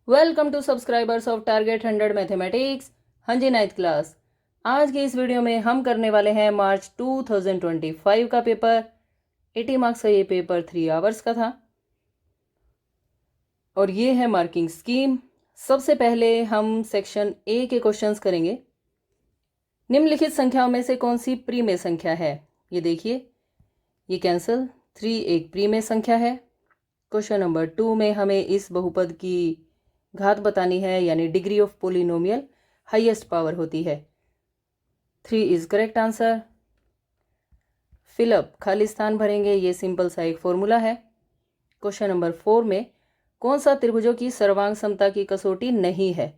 Welcome to subscribers of target 100 mathematics. हाँ जी, 9th class. आज के इस वीडियो में हम करने वाले हैं मार्च 2025 का पेपर। 80 मार्क्स का ये पेपर 3 आवर्स का था और ये है मार्किंग स्कीम। सबसे पहले हम सेक्शन ए के क्वेश्चंस करेंगे। निम्नलिखित संख्याओं में से कौन सी प्रीमेय संख्या है? ये देखिए, ये कैंसल 3 एक प्रीमेय संख्या है। क्वेश्चन नंबर 2 में हमें इस बहुपद की घात बतानी है, यानी degree of polynomial highest power होती है। 3 इज करेक्ट आंसर। फिलअप खाली स्थान भरेंगे, ये सिंपल सा एक फॉर्मूला है। क्वेश्चन नंबर 4 में कौन सा त्रिभुजों की सर्वांग समता की कसौटी नहीं है?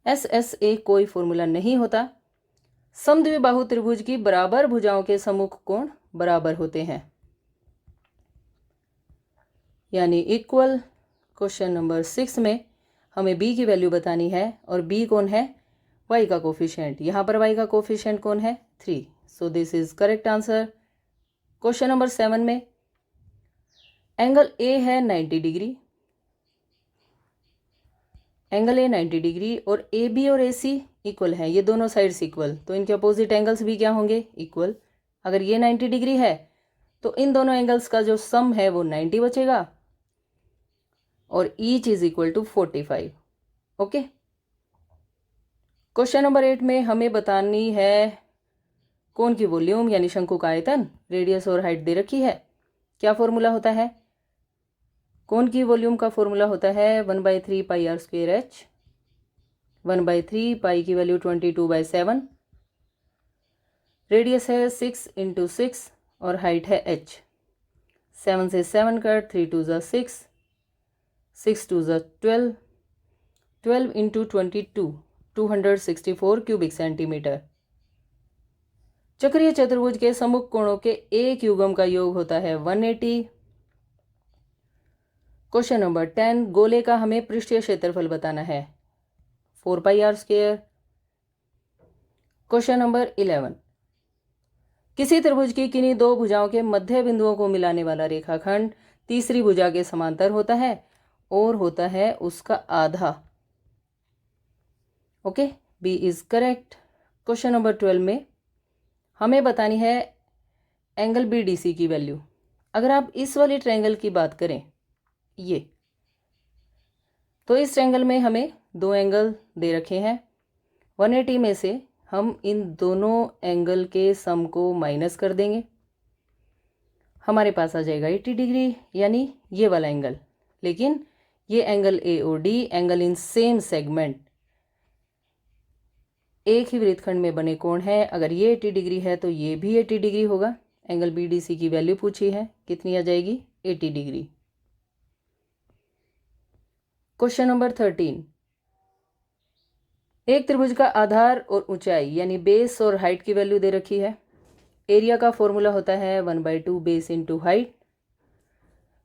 SSA कोई फॉर्मूला नहीं होता। समद्विबाहु त्रिभुज की बराबर भुजाओं के सम्मुख कोण बराबर होते हैं, यानी इक्वल। क्वेश्चन नंबर 6 में हमें b की वैल्यू बतानी है और b कौन है? y का कोफिशिएंट। यहाँ पर y का कोफिशिएंट कौन है? 3। So this is correct answer. Question number 7 में एंगल a है 90 डिग्री, एंगल a 90 डिग्री और AB और AC इक्वल है। ये दोनों साइड्स इक्वल, तो इनके अपोजिट एंगल्स भी क्या होंगे? इक्वल। अगर ये 90 डिग्री है तो इन दोनों एंगल्स का जो सम है वो 90 बचेगा और each is equal to 45। Okay. Question number 8 में हमें बतानी है कोण की वॉल्यूम, यानी शंकु का आयतन, रेडियस और हाइट दे रखी है। क्या फॉर्मूला होता है? कोण की वॉल्यूम का फॉर्मूला होता है 1/3 पाई आर स्क्वेयर एच। 1/3 पाई की वैल्यू 22/7, रेडियस है 6 × 6 और हाइट है h। 7 से 7 कट, 3 2 ज़ा 6, 6 2 ज़ा 12, 12 × 22 264 क्यूबिक सेंटीमीटर। चक्रीय चतुर्भुज के सम्मुख कोणों के एक युग्म का योग होता है 180। क्वेश्चन नंबर 10, गोले का हमें पृष्ठीय क्षेत्रफल बताना है 4 pi r square. Question number 11, किसी त्रिभुज की किन्हीं दो भुजाओं के मध्य बिंदुओं को मिलाने वाला रेखाखंड तीसरी भुजा के समांतर होता है और होता है उसका आधा। Okay, B is correct. Question number 12 में हमें बतानी है एंगल BDC की वैल्यू। अगर आप इस वाले ट्रायंगल की बात करें, ये, तो इस ट्रायंगल में हमें दो एंगल दे रखे हैं। 180 में से हम इन दोनों एंगल के सम को माइनस कर देंगे, हमारे पास आ जाएगा 80 डिग्री, यानी ये वाला एंगल। लेकिन ये angle AOD, angle in same segment, एक ही वृत्तखंड में बने कोण है। अगर ये 80 डिग्री है तो ये भी 80 डिग्री होगा। एंगल BDC की वैल्यू पूछी है, कितनी आ जाएगी? 80 डिग्री। क्वेश्चन नंबर 13, एक त्रिभुज का आधार और ऊंचाई यानी बेस और हाइट की वैल्यू दे रखी है। एरिया का फॉर्मूला होता है 1/2 बेस इंटू हाइट,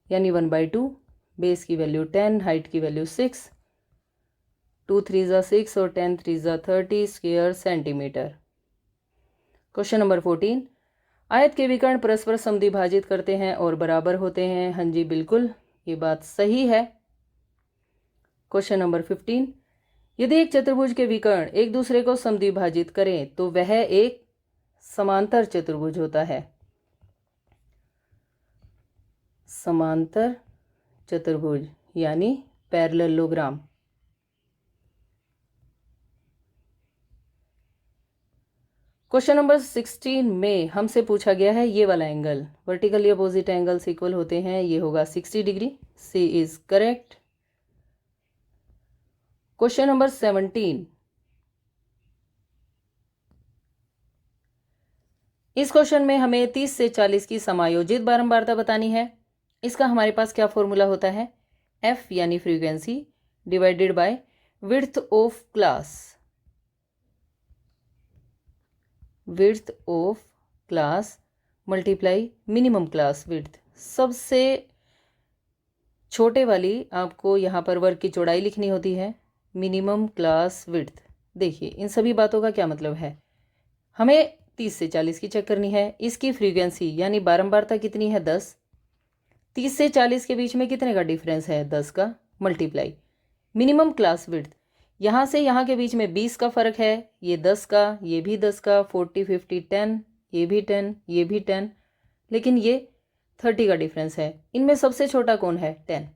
यानी 1/2, बेस की वैल्यू 10, हाइट की वैल्यू 6, 2 3 ज़ा 6 और 10 3 ज़ा 30 स्क्वायर सेंटीमीटर। क्वेश्चन नंबर 14, आयत के विकर्ण परस्पर समद्विभाजित करते हैं और बराबर होते हैं। हाँ जी, बिल्कुल, ये बात सही है। क्वेश्चन नंबर 15, यदि एक चतुर्भुज के विकर्ण एक दूसरे को समद्विभाजित करें तो वह एक समांतर चतुर्भुज होता है। समांतर चतुर्भुज यानी पैरेललोग्राम। क्वेश्चन नंबर 16 में हमसे पूछा गया है ये वाला angle, vertically opposite angles equal होते हैं, ये होगा 60 degree. C is correct. Question number 17, इस क्वेश्चन में हमें 30 से 40 की समायोजित बारंबारता बतानी है। इसका हमारे पास क्या फॉर्मूला होता है? F यानी frequency divided by width of class. Width of class multiply minimum class width. सबसे छोटे वाली आपको यहाँ पर वर्ग की चौड़ाई लिखनी होती है, मिनिमम क्लास विड्थ। देखिए, इन सभी बातों का क्या मतलब है? हमें 30 से 40 की चेक करनी है। इसकी फ्रीक्वेंसी यानी बारंबारता कितनी है? 10। 30 से 40 के बीच में कितने का डिफरेंस है? 10 का। मल्टीप्लाई मिनिमम क्लास विड्थ, यहाँ से यहाँ के बीच में 20 का फ़र्क है, ये 10 का, ये भी 10 का, 40 50 10, ये भी 10, ये भी 10, लेकिन ये 30 का डिफरेंस है। इनमें सबसे छोटा कौन है? 10।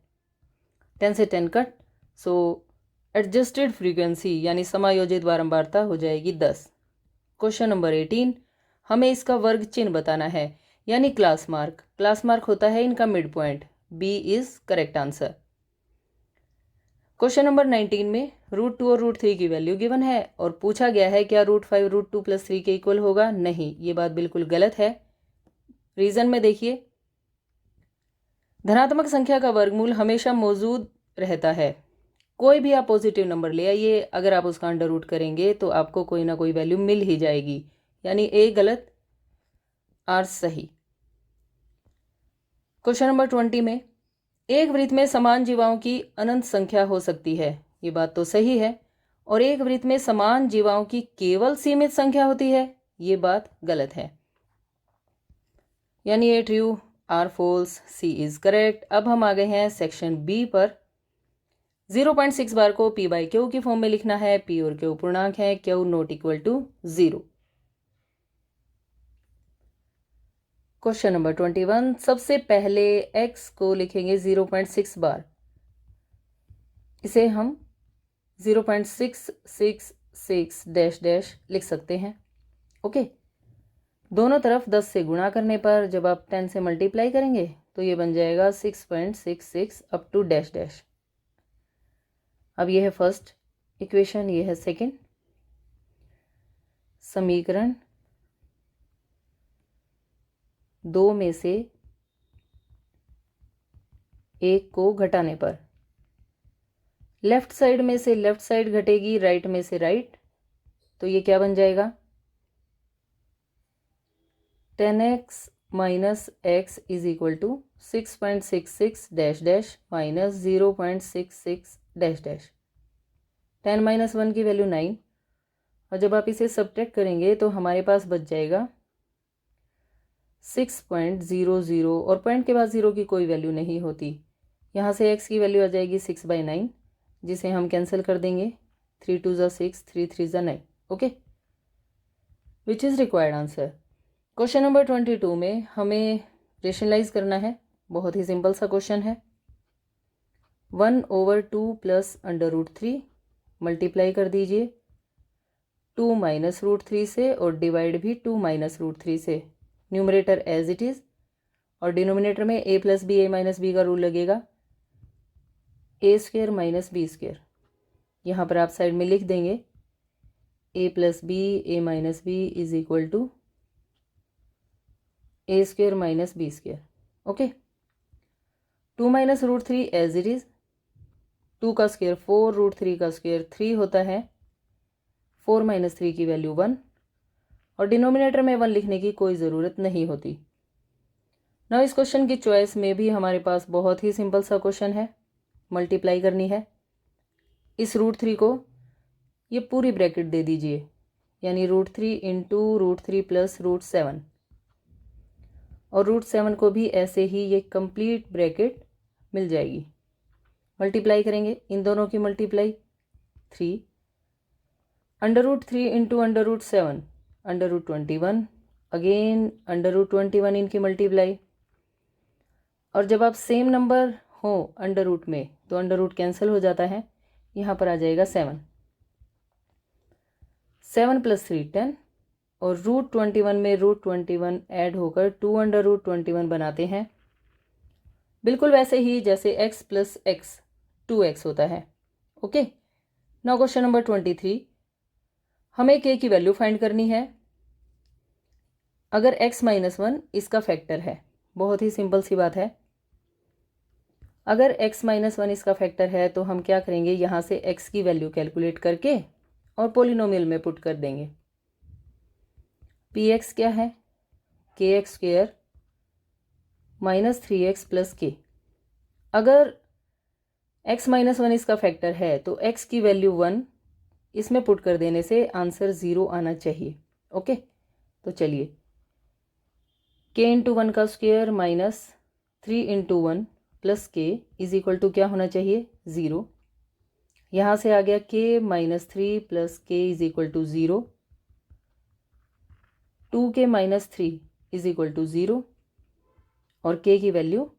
10 से 10 कट, सो एडजस्टेड फ्रीक्वेंसी यानी समायोजित बारंबारता हो जाएगी 10। क्वेश्चन नंबर 18, हमें इसका वर्ग चिन्ह बताना है यानी क्लास मार्क। क्लास मार्क होता है इनका mid point. B is correct answer. Question number 19 में √2 और √3 की वैल्यू गिवन है और पूछा गया है क्या √5 √2 + 3 के इक्वल होगा? नहीं, ये बात बिल्कुल गलत है। रीजन में देखिए, धनात्मक संख्या का वर्गमूल हमेशा मौजूद रहता है। कोई भी आप पॉजिटिव नंबर ले आइए, अगर आप उसका अंडर रूट करेंगे तो आपको कोई ना कोई वैल्यू मिल ही जाएगी, यानी ए गलत, आर सही। क्वेश्चन नंबर 20 में एक वृत्त में समान जीवाओं की अनंत संख्या हो सकती है, ये बात तो सही है, और एक वृत्त में समान जीवाओं की केवल सीमित संख्या होती है, ये बात गलत है, यानी A true, or false, C is correct. अब हम आ गए हैं सेक्शन बी पर। 0.6 बार को पी बाई क्यू की फॉर्म में लिखना है। पी और क्यू पूर्णांक है, q not equal to 0। Question number 21, सबसे पहले x को लिखेंगे 0.6 बार, इसे हम 0.666 डैश डैश लिख सकते हैं। ओके, दोनों तरफ 10 से गुणा करने पर जब आप 10 से मल्टीप्लाई करेंगे तो ये बन जाएगा 6.66 अप टू डैश डैश। अब ये है फर्स्ट इक्वेशन, ये है सेकंड समीकरण। 2 में से 1 को घटाने पर लेफ्ट साइड में से लेफ्ट साइड घटेगी, राइट में से राइट, तो ये क्या बन जाएगा? 10x minus x is equal to 6.66 dash dash minus 0.66 dash dash. 10 minus 1 की वैल्यू 9, और जब आप इसे सब्ट्रैक्ट करेंगे तो हमारे पास बच जाएगा 6.00, और पॉइंट के बाद 0 की कोई वैल्यू नहीं होती। यहाँ से x की वैल्यू आ जाएगी 6/9, जिसे हम कैंसिल कर देंगे। 3 2 ज़ा 6, 3 3 ज़ा 9। Okay, which is required answer. Question number 22 में हमें रेशनलाइज करना है। बहुत ही सिंपल सा क्वेश्चन है। 1/2 प्लस √3 मल्टीप्लाई कर दीजिए 2 माइनस √3 से, और डिवाइड भी 2 माइनस √3 से। न्यूमरेटर एज इट इज़, और डिनोमिनेटर में a plus b a minus b का रूल लगेगा, a² माइनस b²। यहाँ पर आप साइड में लिख देंगे a plus b a minus b is equal to a² minus b²। Okay, 2 minus √3 as it is, 2 का स्क्वायर 4, √3 का स्क्वायर 3 होता है, 4 माइनस 3 की वैल्यू 1, और डिनोमिनेटर में 1 लिखने की कोई ज़रूरत नहीं होती। ना इस क्वेश्चन की चॉइस में भी हमारे पास बहुत ही सिंपल सा क्वेश्चन है, मल्टीप्लाई करनी है। इस √3 को ये पूरी ब्रैकेट दे दीजिए, यानी √3 इंटू √3 प्लस √7, और √7 को भी ऐसे ही ये कंप्लीट ब्रैकेट मिल जाएगी। मल्टीप्लाई करेंगे, इन दोनों की मल्टीप्लाई 3, √3 इंटू √7 √21, अगेन √21 इनकी मल्टीप्लाई, और जब आप सेम नंबर हो अंडर रूट में तो अंडर रूट कैंसिल हो जाता है। यहाँ पर आ जाएगा 7, 7 + 3 10, और √21 में √21 ऐड होकर 2 √21 बनाते हैं, बिल्कुल वैसे ही जैसे x + x 2x होता है। ओके, नाउ क्वेश्चन नंबर 23, हमें k की वैल्यू फाइंड करनी है अगर x - 1 इसका फैक्टर है। बहुत ही सिंपल सी बात है, अगर x - 1 इसका फैक्टर है तो हम क्या करेंगे, यहाँ से x की वैल्यू कैलकुलेट करके और पोलिनोमियल में पुट कर देंगे। px क्या है, kx² minus 3x plus k। अगर x - 1 इसका फैक्टर है तो x की वैल्यू 1 इसमें पुट कर देने से आंसर 0 आना चाहिए। ओके, तो चलिए k इंटू 1 का square minus 3 into 1 plus k is equal to क्या होना चाहिए, 0। यहाँ से आ गया k-3 plus k is equal to 0, 2k-3 is equal to 0 और k की वैल्यू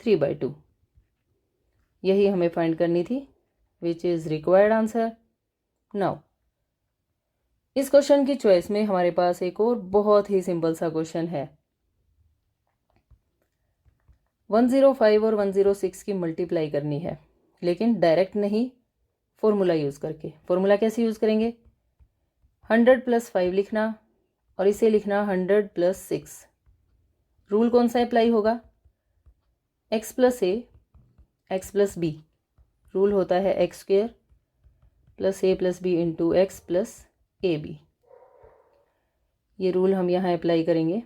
3/2। यही हमें फाइंड करनी थी, विच इज़ रिक्वायर्ड आंसर। नाउ इस क्वेश्चन की चॉइस में हमारे पास एक और बहुत ही सिंपल सा क्वेश्चन है। 105 और 106 की मल्टीप्लाई करनी है, लेकिन डायरेक्ट नहीं, फॉर्मूला यूज़ करके। फॉर्मूला कैसे यूज़ करेंगे? 100 + 5 लिखना और इसे लिखना 100 + 6। रूल कौन सा अप्लाई होगा? x + a x + b। Rule होता है x² + a + b into x + ab। ये रूल हम यहाँ अप्लाई करेंगे।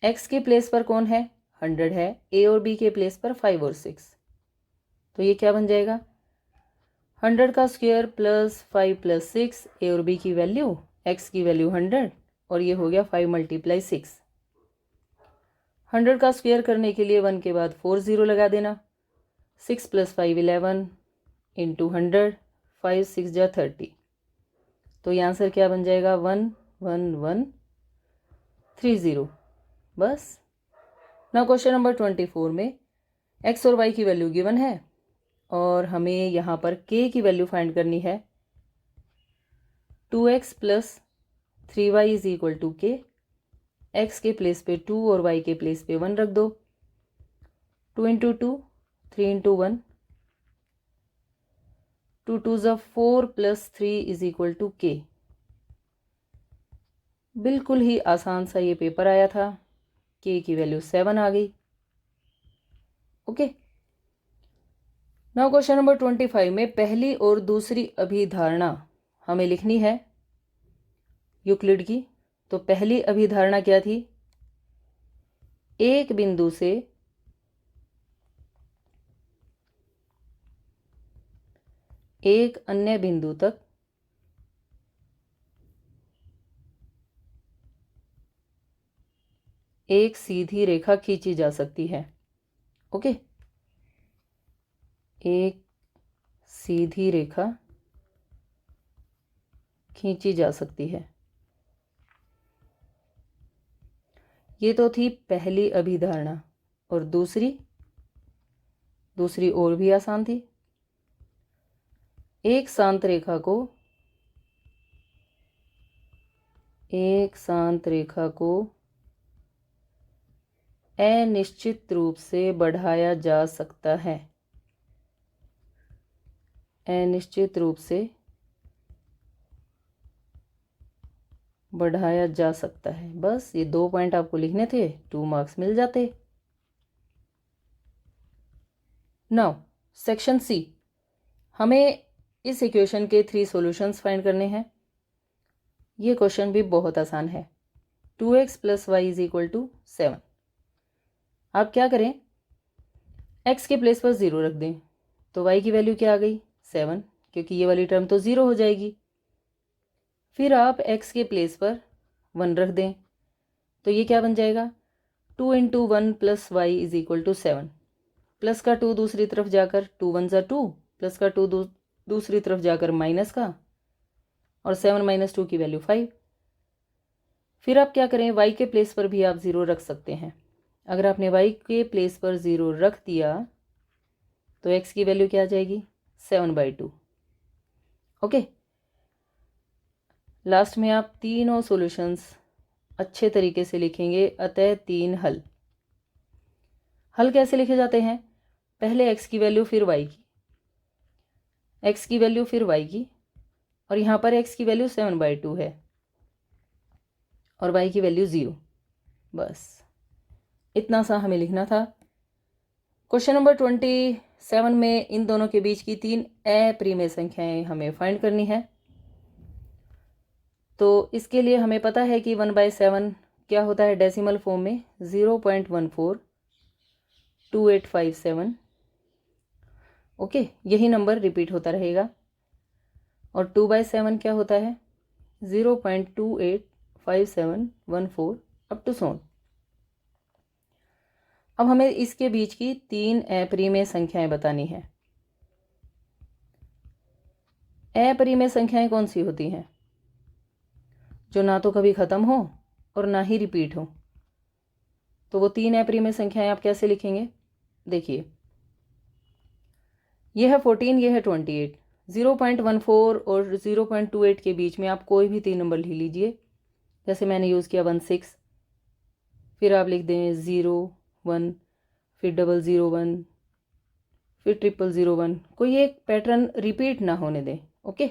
x के प्लेस पर कौन है? 100 है। a और b के प्लेस पर 5 और 6। तो ये क्या बन जाएगा? 100 का स्क्वायर प्लस 5 + 6, a और b की वैल्यू, x की वैल्यू 100 और ये हो गया 5 × 6। 100 का स्क्वायर करने के लिए 1 के बाद 4 0 लगा देना। 6 + 5 11 इंटू 100, 5 6 जा 30। तो ये आंसर क्या बन जाएगा? 11130। बस। ना क्वेश्चन नंबर 24 में x और y की वैल्यू गिवन है और हमें यहाँ पर k की वैल्यू फाइंड करनी है। 2x + 3y is equal to k। x के प्लेस पे 2 और y के प्लेस पे 1 रख दो। 2 × 2 3 × 1, 2 2 = 4 + 3 इज इक्वल टू k। बिल्कुल ही आसान सा ये पेपर आया था। k की वैल्यू 7 आ गई। ओके। नाउ क्वेश्चन नंबर 25 में पहली और दूसरी अभिधारणा हमें लिखनी है यूक्लिड की। तो पहली अभिधारणा क्या थी? एक बिंदु से एक अन्य बिंदु तक एक सीधी रेखा खींची जा सकती है। ओके। एक सीधी रेखा खींची जा सकती है। ये तो थी पहली अभिधारणा। और दूसरी और भी आसान थी। एक शांत रेखा को अनिश्चित रूप से बढ़ाया जा सकता है। अनिश्चित रूप से बढ़ाया जा सकता है। बस ये 2 पॉइंट आपको लिखने थे, 2 मार्क्स मिल जाते। नाउ सेक्शन सी, हमें इस इक्वेशन के 3 सॉल्यूशंस फाइंड करने हैं। ये क्वेश्चन भी बहुत आसान है। 2x + y is equal to 7। आप क्या करें? x के प्लेस पर 0 रख दें तो y की वैल्यू क्या आ गई? 7, क्योंकि ये वाली टर्म तो 0 हो जाएगी। फिर आप x के प्लेस पर 1 रख दें तो ये क्या बन जाएगा? 2 × 1 + y is equal to 7। Plus का 2 दूसरी तरफ जाकर 2 1 = 2, प्लस का 2 दूसरी तरफ जाकर माइनस का, और 7 - 2 की वैल्यू 5। फिर आप क्या करें? y के प्लेस पर भी आप 0 रख सकते हैं। अगर आपने y के प्लेस पर 0 रख दिया तो x की वैल्यू क्या आ जाएगी? 7/2। ओके। लास्ट में आप तीनों सॉल्यूशंस अच्छे तरीके से लिखेंगे। अतः 3 हल। हल कैसे लिखे जाते हैं? पहले x की वैल्यू, फिर y की, x की वैल्यू, फिर y की, और यहाँ पर x की वैल्यू 7/2 है और y की वैल्यू 0। बस इतना सा हमें लिखना था। क्वेश्चन नंबर 27 में इन दोनों के बीच की 3 अप्रिमेय संख्याएं हमें फाइंड करनी है। तो इसके लिए हमें पता है कि 1/7 क्या होता है डेसिमल फॉर्म में? 0.142857। ओके, यही नंबर रिपीट होता रहेगा। और 2/7 क्या होता है? 0.285714 अप टू सोन। अब हमें इसके बीच की 3 अप्रिमेय संख्याएं बतानी है। अपरिमेय संख्याएं कौन सी होती हैं? जो ना तो कभी ख़त्म हो और ना ही रिपीट हो। तो वो 3 अपरिमेय संख्याएं आप कैसे लिखेंगे? देखिए, ये है 14, ये है 28। 0.14 और 0.28 के बीच में आप कोई भी 3 नंबर ले लीजिए। जैसे मैंने यूज़ किया 16, फिर आप लिख दें 0 1, फिर 001, फिर 0001। कोई एक पैटर्न रिपीट ना होने दें। ओके,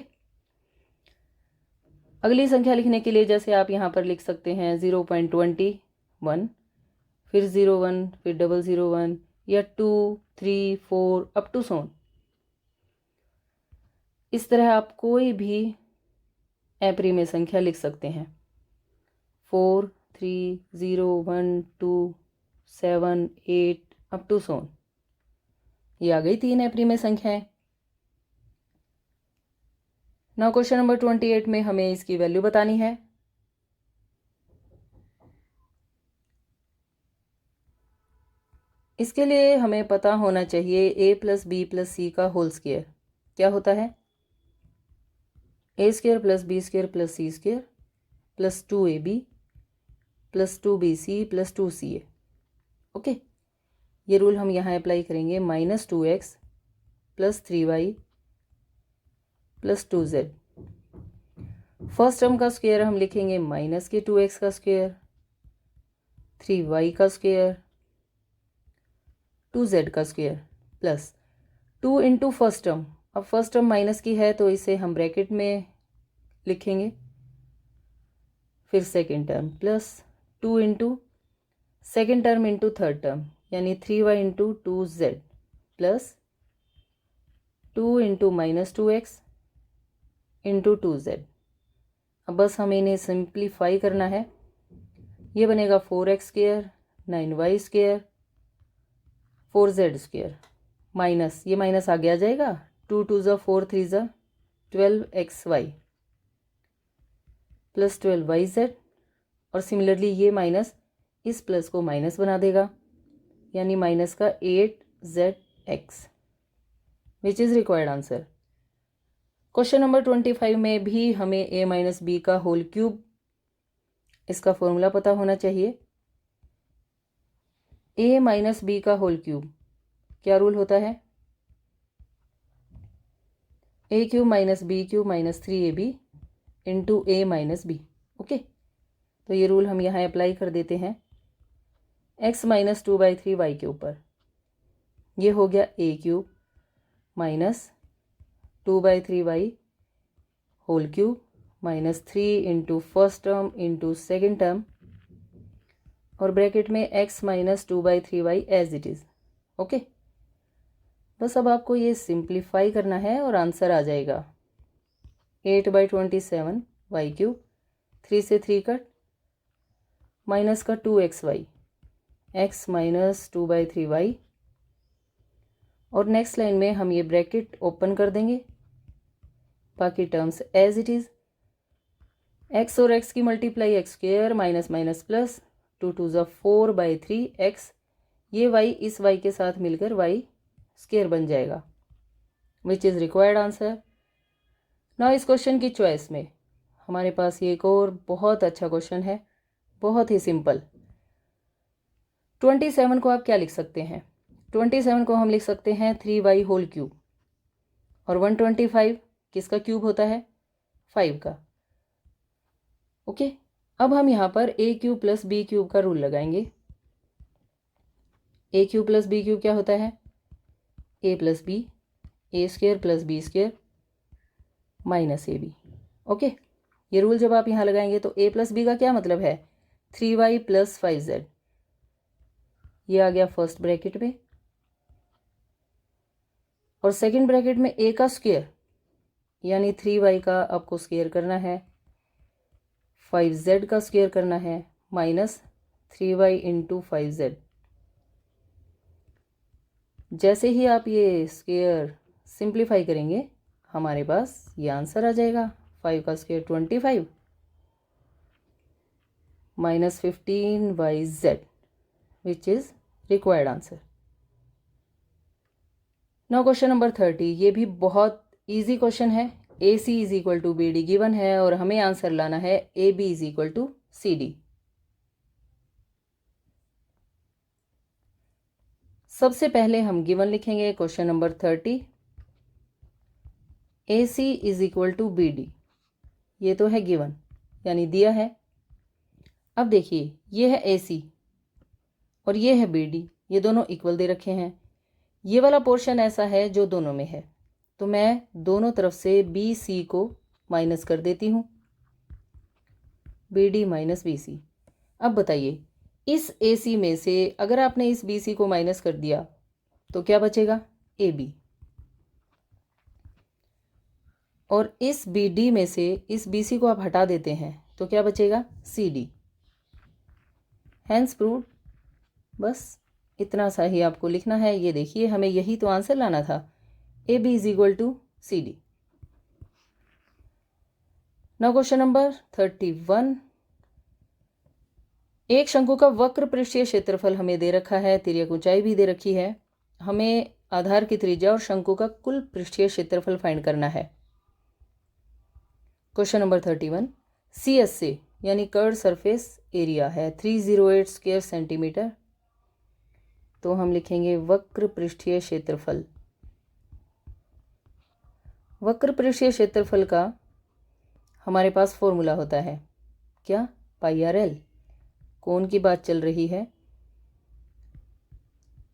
अगली संख्या लिखने के लिए जैसे आप यहाँ पर लिख सकते हैं 0.21, फिर 01, फिर 001 या 2, 3, 4 अप टू 7। इस तरह आप कोई भी अपरिमेय संख्या लिख सकते हैं। 4, 3, 0, 1, 2, 7, 8 अप टू 7। ये आ गई 3 अपरिमेय संख्याएं। नाउ क्वेश्चन नंबर 28 में हमें इसकी वैल्यू बतानी है। इसके लिए हमें पता होना चाहिए a plus b plus c का होल स्क्वायर क्या होता है। a square plus b square plus c square plus 2ab plus 2bc plus 2ca। Okay, ये रूल हम यहाँ अप्लाई करेंगे। -2x plus 3y plus 2z। First term का square हम लिखेंगे माइनस के 2x का स्क्वायर, 3y का स्क्वायर, 2z का square plus 2 into first term. अब फर्स्ट टर्म माइनस की है तो इसे हम ब्रैकेट में लिखेंगे। फिर second term plus 2 into second term into third term यानी 3y into 2z plus 2 into -2x into 2z। अब बस हमें इन्हें सिंप्लीफाई करना है। ये बनेगा 4x square 9y square 4z square minus ये माइनस आगे आ जाएगा। 2 2 ज़ा 4 3 ज़ा 12xy प्लस 12yz। और सिमिलरली ये माइनस इस प्लस को माइनस बना देगा यानी माइनस का 8zx which is required answer. Question number 25 में भी हमें a माइनस बी का होल क्यूब इसका फॉर्मूला पता होना चाहिए। a माइनस बी का होल क्यूब क्या रूल होता है? a cube minus b cube minus 3ab into a minus b. Okay, तो ये रूल हम यहाँ अप्लाई कर देते हैं x माइनस 2/3y के ऊपर। ये हो गया a cube minus 2/3y whole cube minus 3 into first term into second term और ब्रैकेट में x minus 2/3y as it is. Okay, बस अब आपको ये सिंप्लीफाई करना है और आंसर आ जाएगा 8/27 y क्यूब 3 से 3 कट माइनस का 2xy x माइनस 2/3y और नेक्स्ट लाइन में हम ये ब्रैकेट ओपन कर देंगे। बाकी terms as it is. x और x की multiply x square minus minus plus 2 2 ज़ा 4/3x। ये y इस y के साथ मिलकर y स्क्वायर बन जाएगा विच इज़ रिक्वायर्ड आंसर। नाउ इस क्वेश्चन की चॉइस में हमारे पास ये एक और बहुत अच्छा क्वेश्चन है, बहुत ही सिंपल। 27 को आप क्या लिख सकते हैं? 27 को हम लिख सकते हैं 3y होल क्यूब और 125 किसका क्यूब होता है? 5 का। ओके, अब हम यहाँ पर a cube plus b cube का रूल लगाएंगे। a cube plus b cube क्या होता है? a plus b, a square plus b square minus ab। Okay, ये रूल जब आप यहाँ लगाएंगे तो a प्लस बी का क्या मतलब है? 3y plus 5z। ये आ गया फर्स्ट ब्रैकेट में और सेकंड ब्रैकेट में a का स्क्वायर यानी 3y का आपको स्क्वायर करना है, 5z का स्क्वायर करना है माइनस 3y इंटू 5z। जैसे ही आप ये स्क्वायर सिंप्लीफाई करेंगे हमारे पास ये आंसर आ जाएगा। 5 का square 25 minus 15yz which is required answer. Now question number 30। ये भी बहुत इजी क्वेश्चन है, A C is equal to B D given है और हमें आंसर लाना है A B is equal to C D. सबसे पहले हम गिवन लिखेंगे question number 30। A C is equal to B D, ये तो है गिवन यानी दिया है। अब देखिए ये है ए सी और ये है बी डी, ये दोनों इक्वल दे रखे हैं। ये वाला पोर्शन ऐसा है जो दोनों में है, तो मैं दोनों तरफ से बी सी को माइनस कर देती हूँ, b d minus b c. अब बताइए इस ए सी में से अगर आपने इस बी सी को माइनस कर दिया तो क्या बचेगा, ए बी। और इस बी डी में से इस बी सी को आप हटा देते हैं तो क्या बचेगा, सी डी। Hence proved. बस इतना सा ही आपको लिखना है। ये देखिए हमें यही तो आंसर लाना था, a B is equal to C d. Now question number 31। एक शंकु का वक्र पृष्ठीय क्षेत्रफल हमें दे रखा है, तिर्यक ऊंचाई भी दे रखी है। हमें आधार की त्रिज्या और शंकु का कुल पृष्ठीय क्षेत्रफल फाइंड करना है। क्वेश्चन नंबर 31 सी एस से यानी कर्व सरफेस एरिया है 308 स्क्वायर सेंटीमीटर। तो हम लिखेंगे वक्र पृष्ठीय क्षेत्रफल। वक्र पृष्ठीय क्षेत्रफल का हमारे पास फॉर्मूला होता है क्या, पाई आर एल। कोण की बात चल रही है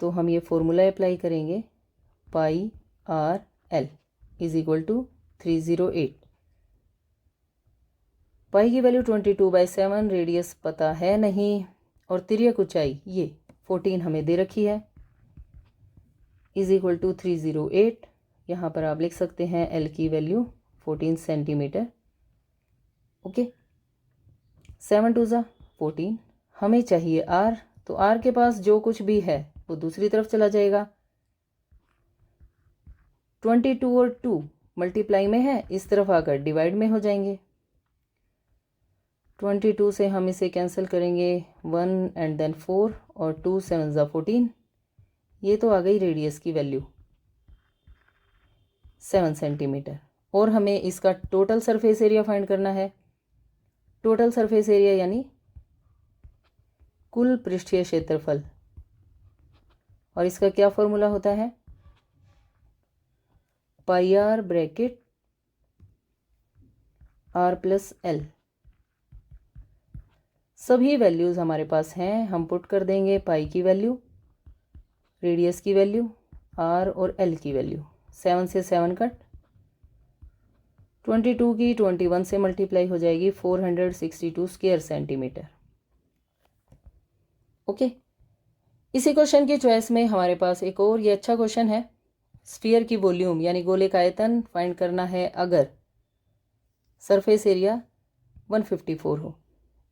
तो हम ये फॉर्मूला अप्लाई करेंगे, pi r l is equal to 308। पाई की वैल्यू 22/7, रेडियस पता है नहीं और तिर्यक ऊंचाई ये 14 हमें दे रखी है, इज इक्वल टू 308। यहाँ पर आप लिख सकते हैं एल की वैल्यू 14 सेंटीमीटर। ओके, 7 2 ज़ा 14। हमें चाहिए आर, तो आर के पास जो कुछ भी है वो दूसरी तरफ चला जाएगा। 22 और 2 मल्टीप्लाई में है, इस तरफ आकर डिवाइड में हो जाएंगे। 22 से हम इसे कैंसिल करेंगे, 1 एंड देन 4 और 2 7 ज़ा 14। ये तो आ गई रेडियस की वैल्यू 7 सेंटीमीटर। और हमें इसका टोटल सरफेस एरिया फाइंड करना है। टोटल सरफेस एरिया यानी कुल पृष्ठीय क्षेत्रफल, और इसका क्या फॉर्मूला होता है, pi r bracket r plus l. सभी वैल्यूज़ हमारे पास हैं, हम पुट कर देंगे पाई की वैल्यू, रेडियस की वैल्यू, आर और एल की वैल्यू। 7 से 7 कट, 22 की 21 से मल्टीप्लाई हो जाएगी, 462 स्क्वायर सेंटीमीटर। ओके, इसी क्वेश्चन की चॉइस में हमारे पास एक और ये अच्छा क्वेश्चन है, स्फीयर की वॉल्यूम यानी गोले का आयतन फाइंड करना है अगर सरफेस एरिया 154 हो।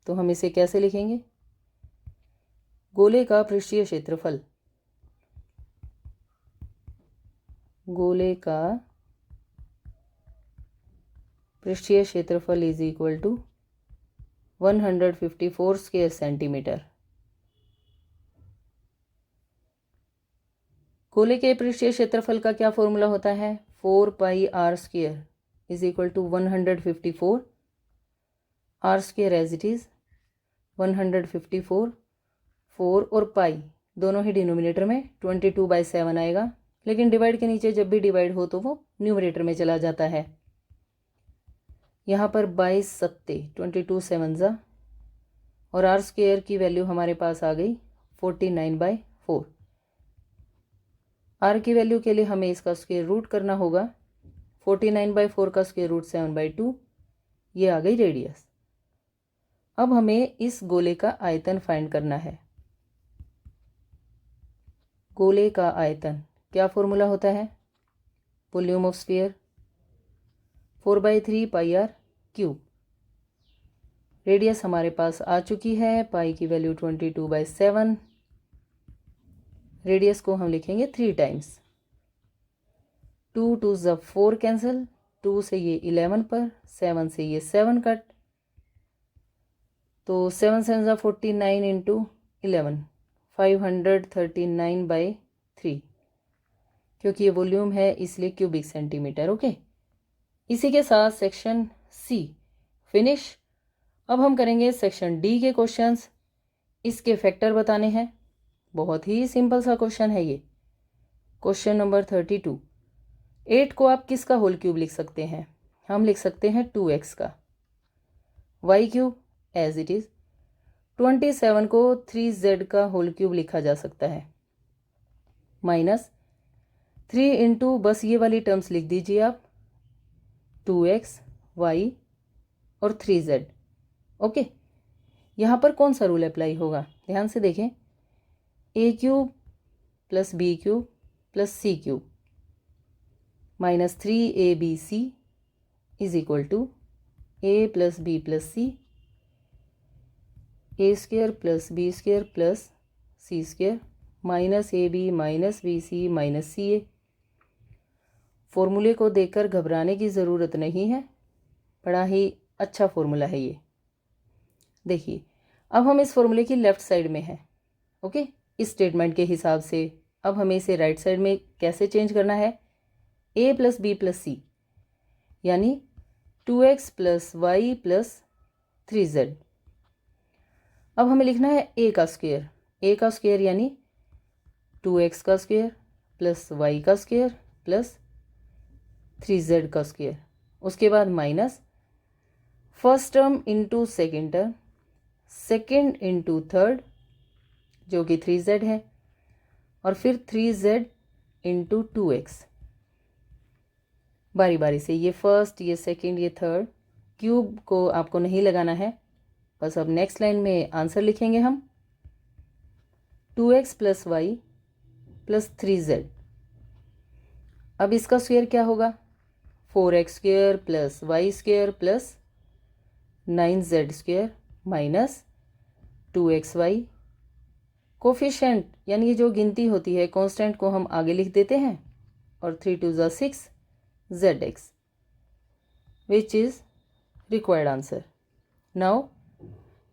तो हम इसे कैसे लिखेंगे, गोले का पृष्ठीय क्षेत्रफल, गोले का पृष्ठीय क्षेत्रफल is equal to 154 square centimetre. गोले के पृष्ठीय क्षेत्रफल का क्या फॉर्मूला होता है, 4 pi r square is equal to 154 r square as it is 154, 4 और पाई दोनों ही डिनोमिनेटर में 22/7 आएगा, लेकिन डिवाइड के नीचे जब भी डिवाइड हो तो वो न्यूमरेटर में चला जाता है। यहाँ पर 22 सत्ते 22 7 ज़ा, और आर स्क्वायर की वैल्यू हमारे पास आ गई 49/4। आर की वैल्यू के लिए हमें इसका स्क्वायर रूट करना होगा, 49/4 का स्क्वायर रूट 7/2, ये आ गई रेडियस। अब हमें इस गोले का आयतन फाइंड करना है। गोले का आयतन क्या फॉर्मूला होता है, volume of sphere 4/3 pi r cube. Radius हमारे पास आ चुकी है, पाई की वैल्यू 22/7, रेडियस को हम लिखेंगे 3 टाइम्स। 2 2 ज़ा 4 कैंसिल, 2 से ये 11 पर, 7 से ये 7 कट, तो 7 7 ज़ा 49 इंटू 11, 539/3, क्योंकि ये वॉल्यूम है इसलिए क्यूबिक सेंटीमीटर। ओके, इसी के साथ सेक्शन सी फिनिश। अब हम करेंगे सेक्शन डी के क्वेश्चंस। इसके फैक्टर बताने हैं। बहुत ही सिंपल सा क्वेश्चन है ये। Question number 32। 8 को आप किसका होल क्यूब लिख सकते हैं? हम लिख सकते हैं 2x का। y cube as it is. 27 को 3z का होल क्यूब लिखा जा सकता है। माइनस 3 इंटू, बस ये वाली टर्म्स लिख दीजिए आप, 2x, y और 3z। ओके, यहाँ पर कौन सा रूल अप्लाई होगा? ध्यान से देखें। a cube plus b cube plus c cube minus 3abc is equal to a plus b plus c, a square plus b square plus c square minus ab minus bc minus ca। फॉर्मूले को देखकर घबराने की ज़रूरत नहीं है, बड़ा ही अच्छा फॉर्मूला है ये। देखिए, अब हम इस फॉर्मूले की लेफ्ट साइड में हैं। ओके, इस स्टेटमेंट के हिसाब से अब हमें इसे राइट साइड में कैसे चेंज करना है? a प्लस बी प्लस सी यानी 2x plus Y plus 3z। अब हमें लिखना है a का स्क्वायर। a का स्क्वायर यानी 2x का स्क्वायर प्लस y का स्क्वायर प्लस 3z का स्क्वायर। उसके बाद minus first term into second term, second into third जो कि 3z है, और फिर 3z इंटू 2x। बारी बारी से ये फर्स्ट, ये सेकेंड, ये थर्ड। क्यूब को आपको नहीं लगाना है, बस अब नेक्स्ट लाइन में आंसर लिखेंगे हम 2x plus Y plus 3z। अब इसका स्क्वायर क्या होगा? 4x square plus y square plus 9z square minus 2xy। Coefficient यानी ये जो गिनती होती है कांस्टेंट को हम आगे लिख देते हैं, और 3 2 ज़ा 6 zx, which is required answer. Now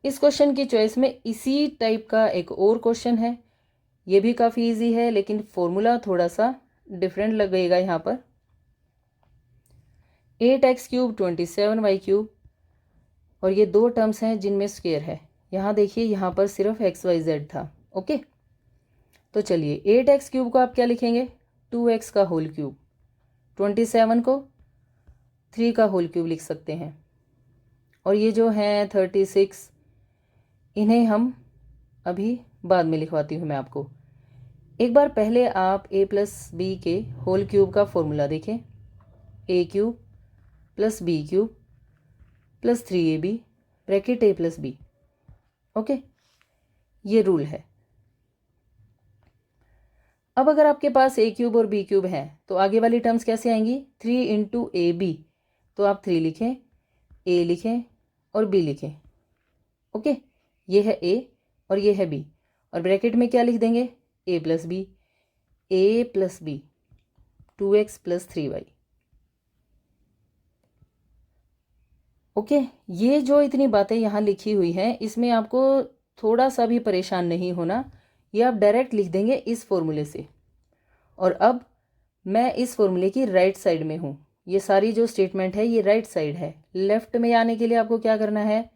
इस क्वेश्चन की चॉइस में इसी टाइप का एक और क्वेश्चन है। ये भी काफ़ी इजी है, लेकिन फॉर्मूला थोड़ा सा डिफरेंट लगेगा यहाँ पर। 8x क्यूब 27y क्यूब, और ये दो टर्म्स हैं जिनमें स्क्वायर है। यहाँ देखिए, यहाँ पर सिर्फ xyz था। ओके, तो चलिए 8x क्यूब को आप क्या लिखेंगे? 2x का होल क्यूब। 27 को 3 का होल क्यूब लिख सकते हैं, और ये जो हैं 36, इन्हें हम अभी बाद में लिखवाती हूँ मैं आपको। एक बार पहले आप a प्लस बी के होल क्यूब का फॉर्मूला देखें। a cube plus b cube plus 3ab bracket a plus b. Okay, ये रूल है। अब अगर आपके पास a क्यूब और b क्यूब है तो आगे वाली टर्म्स कैसे आएंगी? 3 इंटू ए बी, तो आप 3 लिखें, a लिखें और b लिखें। ओके, ये है a और ये है b, और ब्रैकेट में क्या लिख देंगे? a plus b, a plus b 2x plus 3y। Okay, ये जो इतनी बातें यहाँ लिखी हुई हैं, इसमें आपको थोड़ा सा भी परेशान नहीं होना। ये आप डायरेक्ट लिख देंगे इस फॉर्मूले से। और अब मैं इस फॉर्मूले की राइट साइड में हूँ। ये सारी जो स्टेटमेंट है ये राइट साइड है। लेफ्ट में आने के लिए आपको क्या करना है?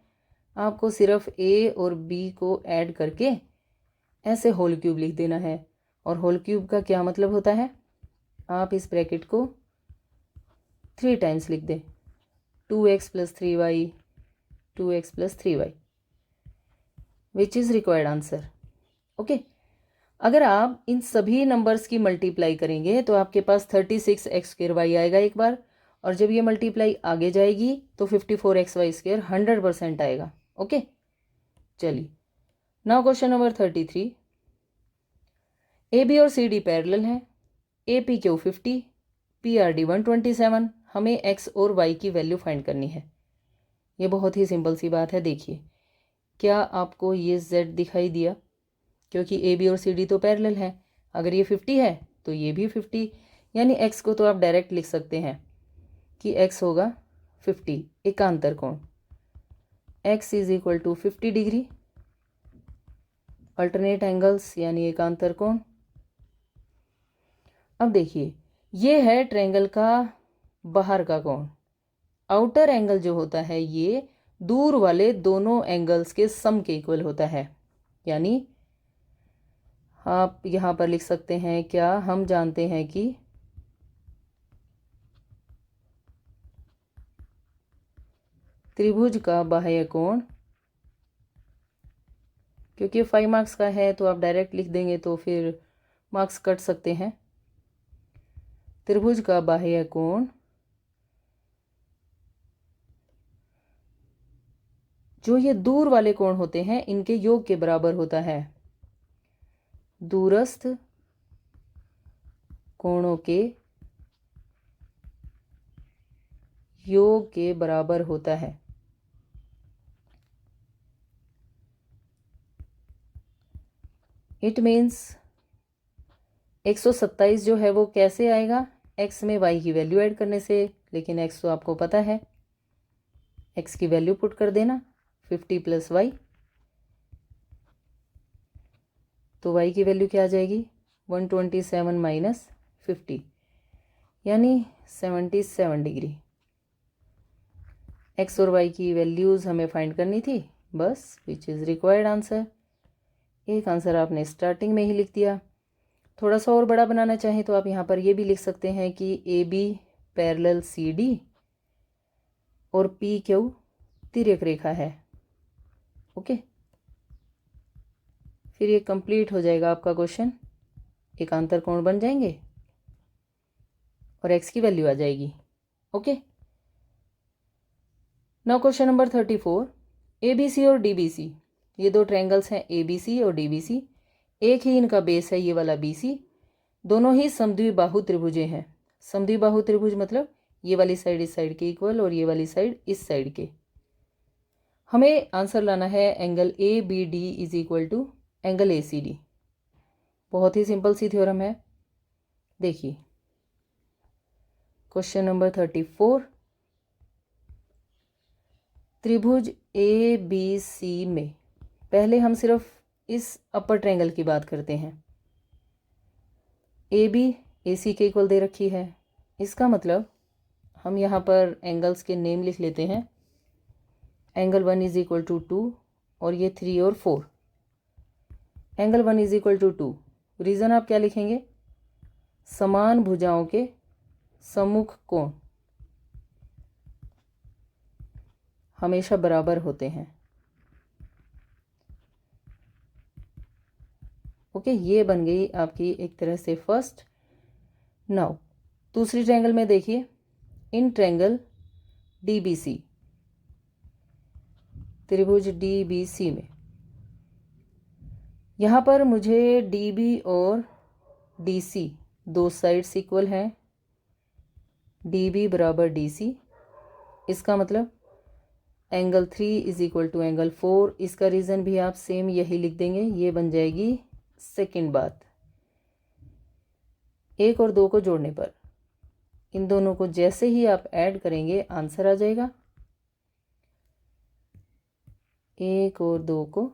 आपको सिर्फ a और b को ऐड करके ऐसे होल क्यूब लिख देना है। और होल क्यूब का क्या मतलब होता है? आप इस ब्रैकेट को 3 टाइम्स लिख दें, 2x plus 3y, 2x plus 3y, which is required answer. Okay, अगर आप इन सभी नंबर्स की मल्टीप्लाई करेंगे तो आपके पास 36x स्क्वायर वाई आएगा एक बार, और जब ये मल्टीप्लाई आगे जाएगी तो 54xy स्क्वायर 100% आएगा। ओके, चलिए नाउ क्वेश्चन नंबर 33। AB और CD पैरेलल हैं। APQ 50, PRD 127। हमें x और y की वैल्यू फाइंड करनी है। ये बहुत ही सिंपल सी बात है। देखिए, क्या आपको ये z दिखाई दिया? क्योंकि AB और CD तो पैरेलल है। अगर ये 50 है तो ये भी 50, यानी x को तो आप डायरेक्ट लिख सकते हैं कि x होगा 50 एकांतर कोण। x is equal to 50 degree, alternate angles यानी एकांतर कोण। अब देखिए, ये है ट्रायंगल का बाहर का कोण, आउटर एंगल जो होता है ये दूर वाले दोनों एंगल्स के सम के इक्वल होता है। यानी आप यहाँ पर लिख सकते हैं क्या, हम जानते हैं कि त्रिभुज का बाह्य कोण, क्योंकि 5 मार्क्स का है तो आप डायरेक्ट लिख देंगे तो फिर मार्क्स कट सकते हैं। त्रिभुज का बाह्य कोण जो ये दूर वाले कोण होते हैं इनके योग के बराबर होता है। दूरस्थ कोणों के योग के बराबर होता है। इट मीन्स 127 जो है वो कैसे आएगा, x में y की वैल्यू ऐड करने से। लेकिन x तो आपको पता है, x की वैल्यू पुट कर देना 50 + y, तो y की वैल्यू क्या आ जाएगी 127 - 50 यानी 77 डिग्री। x और y की वैल्यूज़ हमें फाइंड करनी थी बस, विच इज़ रिक्वायर्ड आंसर। एक आंसर आपने स्टार्टिंग में ही लिख दिया। थोड़ा सा और बड़ा बनाना चाहें तो आप यहाँ पर ये भी लिख सकते हैं कि AB पैरेलल CD और PQ तिर्यक रेखा है। ओके, फिर ये कंप्लीट हो जाएगा आपका क्वेश्चन। एकांतर कोण बन जाएंगे और x की वैल्यू आ जाएगी। Okay, now question number 34। ABC और DBC, ये दो ट्रायंगल्स हैं ABC और DBC। एक ही इनका बेस है ये वाला BC। दोनों ही समद्विबाहु त्रिभुजें हैं। समद्विबाहु त्रिभुज मतलब ये वाली साइड इस साइड के इक्वल और ये वाली साइड इस साइड के। हमें आंसर लाना है angle ABD is equal to angle ACD। बहुत ही सिंपल सी थ्योरम है। देखिए क्वेश्चन नंबर 34। त्रिभुज ABC में पहले हम सिर्फ इस अपर ट्रायंगल की बात करते हैं। AB AC के इक्वल दे रखी है, इसका मतलब हम यहाँ पर एंगल्स के नेम लिख लेते हैं। एंगल 1 इज इक्वल टू 2 और ये 3 और 4। Angle 1 is equal to 2, reason आप क्या लिखेंगे, समान भुजाओं के सम्मुख कोण हमेशा बराबर होते हैं। ओके, ये बन गई आपकी एक तरह से फर्स्ट। नाउ दूसरी ट्रायंगल में देखिए, इन ट्रायंगल DBC, त्रिभुज DBC में यहाँ पर मुझे DB और DC दो साइड्स इक्वल हैं। DB बराबर DC, इसका मतलब angle 3 is equal to angle 4। इसका रीज़न भी आप सेम यही लिख देंगे। ये बन जाएगी सेकंड बात। 1 और 2 को जोड़ने पर इन दोनों को जैसे ही आप ऐड करेंगे आंसर आ जाएगा। 1 और 2 को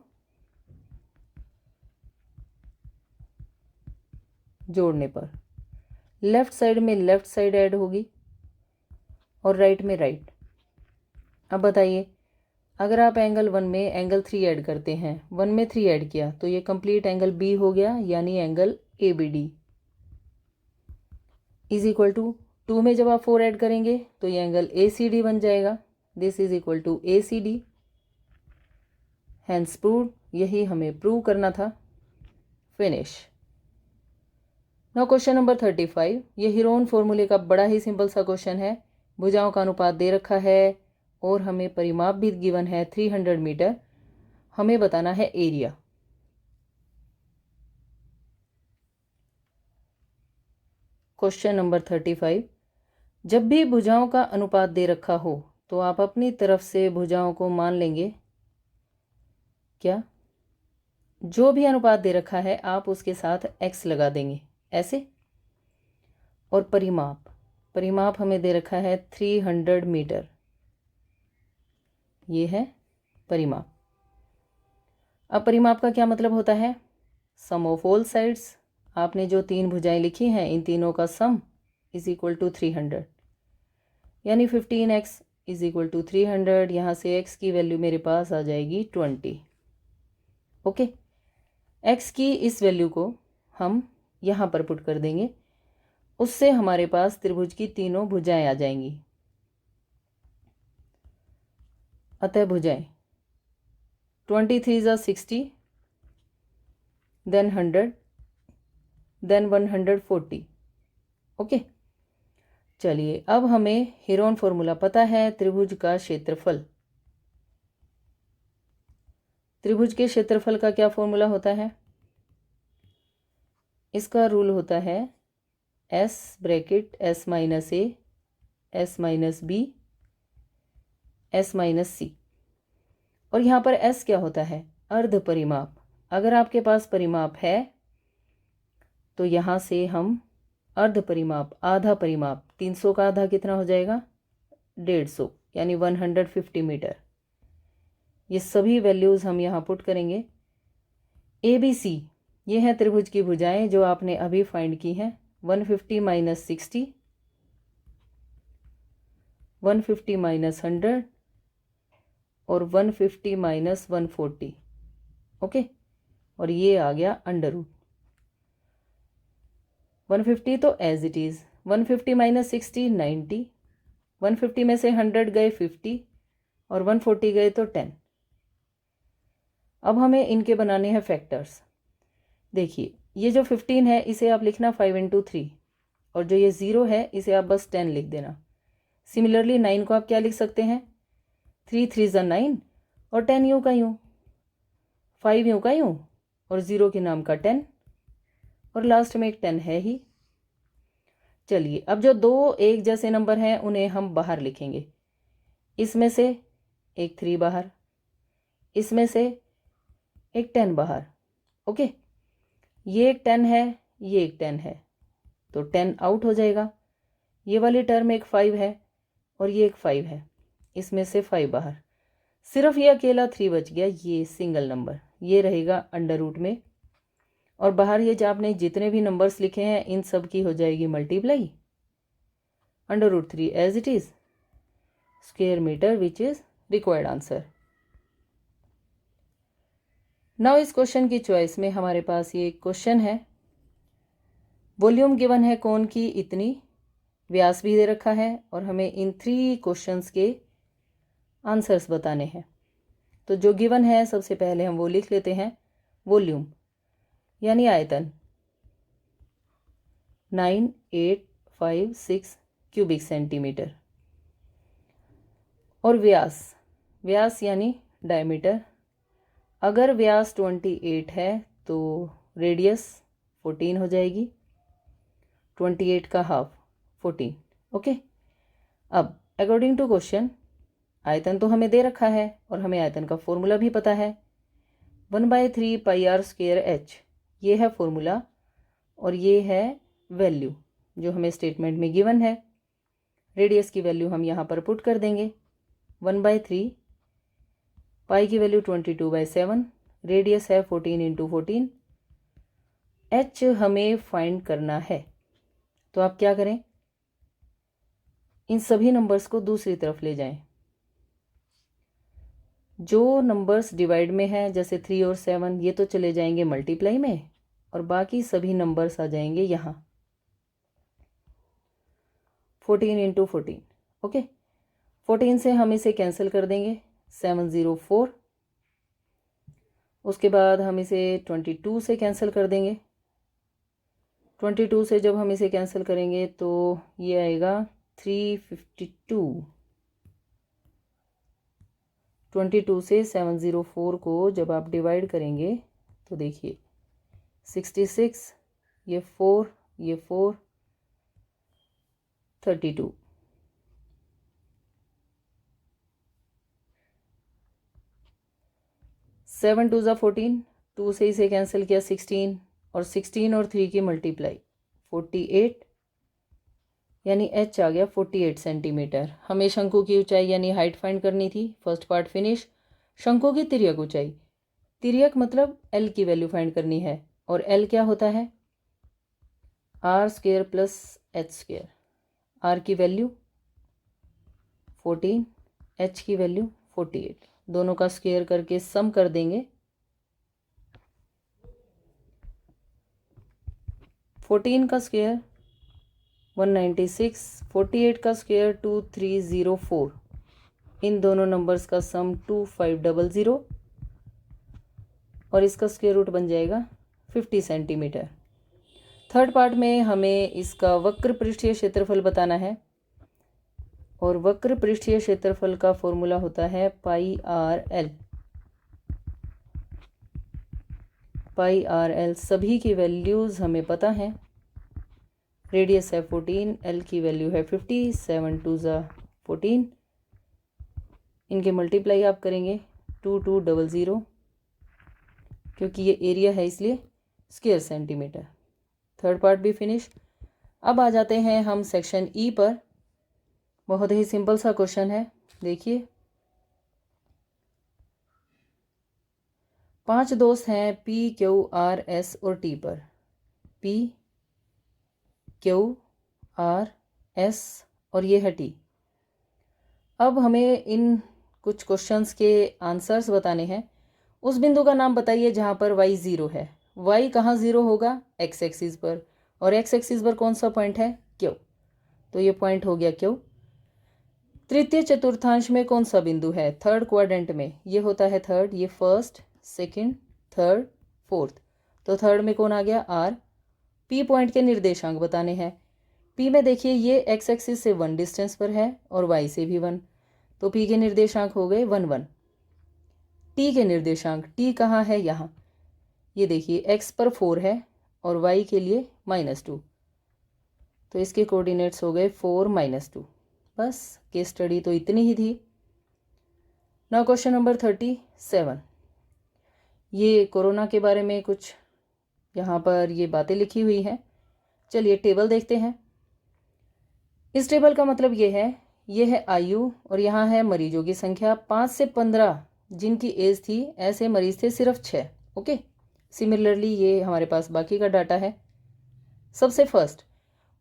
जोड़ने पर लेफ्ट साइड में लेफ्ट साइड ऐड होगी और राइट में राइट। अब बताइए, अगर आप एंगल 1 में एंगल 3 ऐड करते हैं, 1 में 3 ऐड किया तो ये कंप्लीट एंगल B हो गया, यानी angle ABD is equal to 2 में जब आप 4 ऐड करेंगे तो ये एंगल ACD बन जाएगा। This is equal to ACD। Hence proved, यही हमें प्रूव करना था। फिनिश। Now question number 35। ये हीरोन फॉर्मूले का बड़ा ही सिंपल सा क्वेश्चन है। भुजाओं का अनुपात दे रखा है और हमें परिमाप भी गिवन है 300 मीटर। हमें बताना है एरिया। Question number 35। जब भी भुजाओं का अनुपात दे रखा हो तो आप अपनी तरफ से भुजाओं को मान लेंगे क्या, जो भी अनुपात दे रखा है आप उसके साथ x लगा देंगे ऐसे। और परिमाप हमें दे रखा है 300 मीटर, ये है परिमाप। अब परिमाप का क्या मतलब होता है, सम ऑफ ऑल साइड्स। आपने जो 3 भुजाएं लिखी हैं इन तीनों का सम इज इक्वल टू 300, यानी 15x इज इक्वल टू 300, यहाँ से x की वैल्यू मेरे पास आ जाएगी 20। ओके, x की इस वैल्यू को हम यहाँ पर पुट कर देंगे, उससे हमारे पास त्रिभुज की तीनों भुजाएं आ जाएंगी। अतः भुजाएं 23 ज़ा 60, देन 100, देन 140। ओके, चलिए अब हमें हेरोन फॉर्मूला पता है, त्रिभुज का क्षेत्रफल। त्रिभुज के क्षेत्रफल का क्या फॉर्मूला होता है? इसका रूल होता है s bracket s minus A, s minus B, s minus C. और यहाँ पर s क्या होता है? अर्ध परिमाप। अगर आपके पास परिमाप है तो यहाँ से हम अर्ध परिमाप, आधा परिमाप, 300 का आधा कितना हो जाएगा? 150, यानी 150 मीटर। ये सभी वैल्यूज़ हम यहाँ पुट करेंगे। ए बी सी ये हैं त्रिभुज की भुजाएं जो आपने अभी फाइंड की हैं। 150 माइनस 60, 150 माइनस 100 और 150 माइनस 140। ओके, और ये आ गया अंडर रूट 150 तो एज इट इज़। 150 माइनस 60 90, 150 में से 100 गए 50 और 140 गए तो 10। अब हमें इनके बनाने हैं फैक्टर्स। देखिए, ये जो 15 है इसे आप लिखना 5 × 3, और जो ये 0 है इसे आप बस 10 लिख देना। सिमिलरली 9 को आप क्या लिख सकते हैं? 3 3 ज़ा 9 और 10 यूँ का यूँ, 5 यूँ का यूँ और 0 के नाम का 10, और लास्ट में एक 10 है ही। चलिए, अब जो दो एक जैसे नंबर हैं उन्हें हम बाहर लिखेंगे। इसमें से एक 3 बाहर, इसमें से एक 10 बाहर। ओके, ये एक 10 है, ये एक 10 है, तो 10 आउट हो जाएगा। ये वाली टर्म एक 5 है और ये एक 5 है, इसमें से 5 बाहर। सिर्फ ये अकेला 3 बच गया, ये सिंगल नंबर, ये रहेगा अंडर रूट में। और बाहर ये जो आपने जितने भी नंबर्स लिखे हैं इन सब की हो जाएगी multiply. Under root 3 as it is square metre, which is required answer. Now इस क्वेश्चन की चॉइस में हमारे पास ये क्वेश्चन है, वॉल्यूम गिवन है कोन की इतनी, व्यास भी दे रखा है और हमें इन 3 क्वेश्चंस के आंसर्स बताने हैं। तो जो गिवन है सबसे पहले हम वो लिख लेते हैं। वॉल्यूम यानी आयतन 9856 क्यूबिक सेंटीमीटर, और व्यास, व्यास यानी डायमीटर। अगर व्यास 28 है तो रेडियस 14 हो जाएगी, 28 का हाफ 14। ओके, अब अकॉर्डिंग टू क्वेश्चन आयतन तो हमें दे रखा है और हमें आयतन का फॉर्मूला भी पता है, 1/3 πr² h, ये है फॉर्मूला और ये है वैल्यू जो हमें स्टेटमेंट में गिवन है। रेडियस की वैल्यू हम यहाँ पर पुट कर देंगे, 1/3, पाई की वैल्यू 22/7, रेडियस है 14 × 14, h हमें फाइंड करना है। तो आप क्या करें, इन सभी नंबर्स को दूसरी तरफ ले जाएं। जो नंबर्स डिवाइड में हैं जैसे 3 और 7 ये तो चले जाएंगे मल्टीप्लाई में, और बाकी सभी नंबर्स आ जाएंगे यहाँ 14 × 14। ओके, 14 से हम इसे कैंसिल कर देंगे, 704। उसके बाद हम इसे 22 से कैंसिल कर देंगे, 22 से जब हम इसे कैंसिल करेंगे तो ये आएगा 352। 22 से 704 को जब आप डिवाइड करेंगे तो देखिए 66, ये 4, ये 4, 32। 7 2 ज़ा 14, 2 से इसे कैंसिल किया 16, और 16 और 3 की मल्टीप्लाई 48, यानी h आ गया 48 सेंटीमीटर। हमें शंकु की ऊंचाई यानी हाइट फाइंड करनी थी। First part finish. शंकु की तिर्यक ऊंचाई, तिर्यक मतलब l की वैल्यू फाइंड करनी है, और l क्या होता है? r² + h²। r की वैल्यू 14, h की वैल्यू 48। दोनों का स्क्वायर करके सम कर देंगे। 14 का स्क्वायर 196, 48 का स्क्वायर 2304। इन दोनों नंबर्स का सम 2500 और इसका स्क्वायर रूट बन जाएगा 50 सेंटीमीटर। थर्ड पार्ट में हमें इसका वक्र पृष्ठीय क्षेत्रफल बताना है और वक्र पृष्ठीय क्षेत्रफल का फॉर्मूला होता है पाई आर एल। पाई आर एल सभी की वैल्यूज़ हमें पता है। रेडियस है 14, एल की वैल्यू है 50, 7 2 14। इनके मल्टीप्लाई आप करेंगे 2200, क्योंकि ये एरिया है इसलिए स्क्वायर सेंटीमीटर। थर्ड पार्ट भी फिनिश। अब आ जाते हैं हम सेक्शन ई पर। बहुत ही सिंपल सा क्वेश्चन है, देखिए। 5 दोस्त हैं पी, क्यू, आर, एस और टी पर। पी, क्यू, आर, एस और ये है टी। अब हमें इन कुछ क्वेश्चंस के आंसर्स बताने हैं। उस बिंदु का नाम बताइए जहाँ पर y 0 है। y कहाँ 0 होगा? x एक्सिस पर। और x एक्सिस पर कौन सा पॉइंट है? Q। तो ये पॉइंट हो गया Q। तृतीय चतुर्थांश में कौन सा बिंदु है? थर्ड क्वाड्रेंट में। ये होता है थर्ड, ये फर्स्ट, सेकंड, थर्ड, फोर्थ। तो थर्ड में कौन आ गया? R। P पॉइंट के निर्देशांक बताने हैं। P में देखिए ये x एक्सिस से 1 डिस्टेंस पर है और y से भी 1। तो P के निर्देशांक हो गए 1 1। T के निर्देशांक, T कहाँ है? यहाँ। ये देखिए x पर 4 है और y के लिए -2। तो इसके कोऑर्डिनेट्स हो गए 4 -2। बस केस स्टडी तो इतनी ही थी। Now question number 37। ये कोरोना के बारे में कुछ यहाँ पर ये बातें लिखी हुई हैं। चलिए टेबल देखते हैं। इस टेबल का मतलब ये है आयु और यहाँ है मरीजों की संख्या। 5 से 15 जिनकी एज थी, ऐसे मरीज थे सिर्फ 6। ओके। सिमिलरली ये हमारे पास बाकी का डाटा है। सबसे फर्स्ट,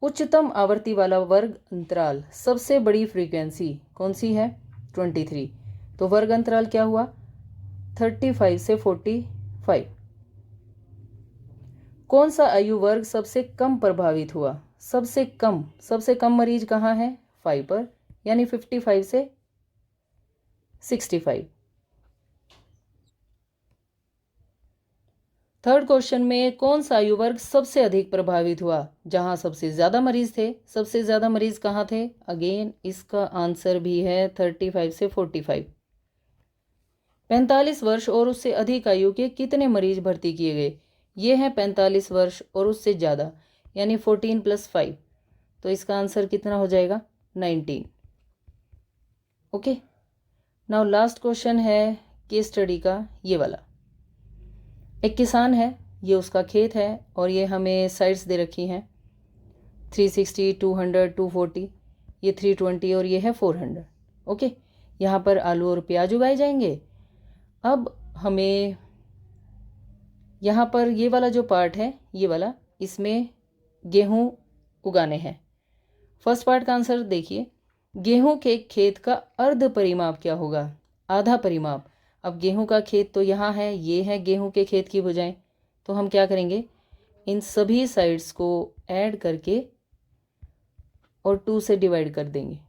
उच्चतम आवृत्ति वाला वर्ग अंतराल, सबसे बड़ी फ्रीक्वेंसी कौन सी है? 23। तो वर्ग अंतराल क्या हुआ? 35 से 45। कौन सा आयु वर्ग सबसे कम प्रभावित हुआ? सबसे कम मरीज कहाँ है? 5 पर, यानी 55 से 65। थर्ड क्वेश्चन में कौन सा आयु वर्ग सबसे अधिक प्रभावित हुआ? जहां सबसे ज्यादा मरीज थे। सबसे ज्यादा मरीज कहाँ थे? अगेन इसका आंसर भी है 35 से 45। 45 वर्ष और उससे अधिक आयु के कितने मरीज भर्ती किए गए? ये है 45 वर्ष और उससे ज़्यादा, यानी 14 + 5। तो इसका आंसर कितना हो जाएगा? 19। ओके। नाउ लास्ट क्वेश्चन है केस स्टडी का, ये वाला। एक किसान है, ये उसका खेत है और ये हमें साइड्स दे रखी हैं 360, 200, 240, ये 320 और ये है 400। ओके। यहाँ पर आलू और प्याज उगाए जाएंगे। अब हमें यहाँ पर ये वाला जो पार्ट है, ये वाला, इसमें गेहूँ उगाने हैं। फर्स्ट पार्ट का आंसर देखिए। गेहूं के खेत का अर्ध परिमाप क्या होगा? आधा परिमाप। अब गेहूं का खेत तो यहाँ है, ये है गेहूं के खेत की भुजाएं। तो हम क्या करेंगे? इन सभी साइड्स को ऐड करके और 2 से डिवाइड कर देंगे।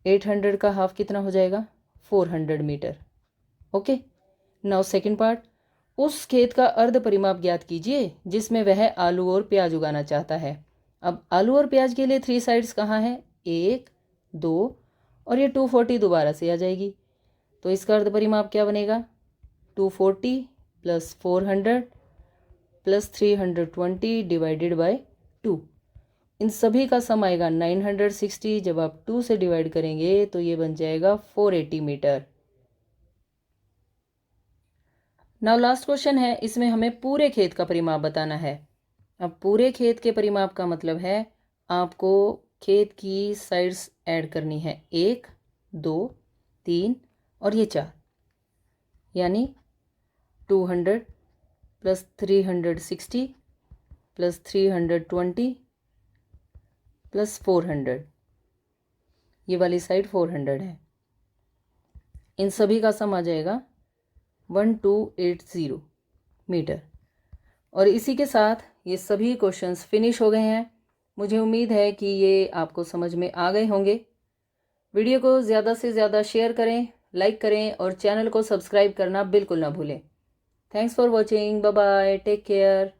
800 का हाफ कितना हो जाएगा? 400 metre. Okay. Now second part, उस खेत का अर्ध परिमाप ज्ञात कीजिए जिसमें वह आलू और प्याज उगाना चाहता है। अब आलू और प्याज के लिए 3 साइड्स कहाँ हैं? 1, 2 और ये 240 दोबारा से आ जाएगी। तो इसका अर्ध परिमाप क्या बनेगा? 240 + 400 + 320 डिवाइडेड बाय 2। इन सभी का सम आएगा 960। जब आप 2 से डिवाइड करेंगे तो ये बन जाएगा 480 मीटर। नाउ लास्ट क्वेश्चन है, इसमें हमें पूरे खेत का परिमाप बताना है। अब पूरे खेत के परिमाप का मतलब है आपको खेत की साइड्स ऐड करनी है, 1, 2, 3 और ये 4, यानी 200 + 360 + 320 + 400। ये वाली साइड 400 है। इन सभी का सम आ जाएगा 1280 मीटर। और इसी के साथ ये सभी क्वेश्चंस फिनिश हो गए हैं। मुझे उम्मीद है कि ये आपको समझ में आ गए होंगे। वीडियो को ज़्यादा से ज़्यादा शेयर करें, लाइक करें और चैनल को सब्सक्राइब करना बिल्कुल ना भूलें। Thanks for watching. Bye bye, take care.